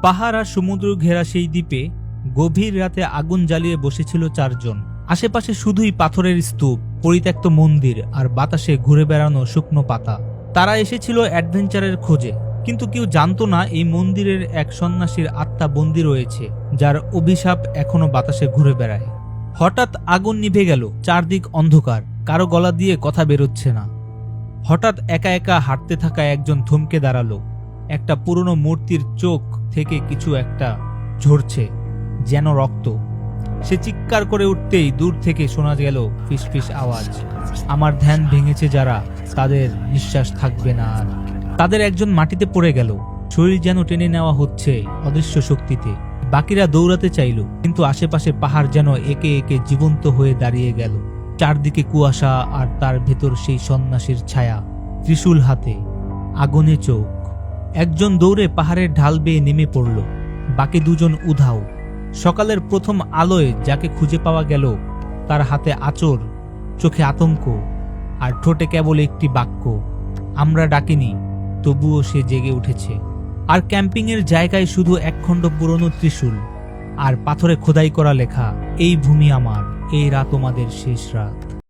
পাহাড় আর সমুদ্র ঘেরা সেই দ্বীপে গভীর রাতে আগুন জ্বালিয়ে বসেছিল চারজন। আশেপাশে শুধুই পাথরের স্তূপ, পরিত্যক্ত মন্দির আর বাতাসে ঘুরে বেড়ানো শুকনো পাতা। তারা এসেছিল অ্যাডভেঞ্চারের খোঁজে, কিন্তু কেউ জানতো না এই মন্দিরের এক সন্ন্যাসীর আত্মা বন্দী রয়েছে, যার অভিশাপ এখনো বাতাসে ঘুরে বেড়ায়। হঠাৎ আগুন নিভে গেল, চারদিক অন্ধকার, কারো গলা দিয়ে কথা বেরোচ্ছে না। হঠাৎ একা একা হাঁটতে থাকা একজন থমকে দাঁড়ালো। একটা পুরনো মূর্তির চোখ থেকে কিছু একটা ঝরছে, যেন রক্ত। সে চিৎকার করে উঠতেই দূর থেকে শোনা গেল ফিসফিস আওয়াজ। আমার ধ্যান ভেঙেছে যারা, তাদের নিঃশ্বাস থাকবে না আর। তাদের একজন মাটিতে পড়ে গেল, শরীর যেন টেনে নেওয়া হচ্ছে অদৃশ্য শক্তিতে। বাকিরা দৌড়াতে চাইল, কিন্তু আশেপাশে পাহাড় যেন একে একে জীবন্ত হয়ে দাঁড়িয়ে গেল। চারদিকে কুয়াশা, আর তার ভেতর সেই সন্ন্যাসীর ছায়া, ত্রিশূল হাতে, আগুনে চোখ। একজন দৌড়ে পাহাড়ের ঢাল বেয়ে নেমে পড়ল, বাকি দুজন উধাও। সকালের প্রথম আলোয় যাকে খুঁজে পাওয়া গেল, তার হাতে আঁচড়, চোখে আতঙ্ক, আর ঠোঁটে কেবল একটি বাক্য, আমরা ডাকিনি। তবুও সে জেগে উঠেছে। আর ক্যাম্পিংয়ের জায়গায় শুধু একখণ্ড পুরনো ত্রিশূল আর পাথরে খোদাই করা লেখা, এই ভূমি আমার, এই রাত তোমাদের শেষ রাত।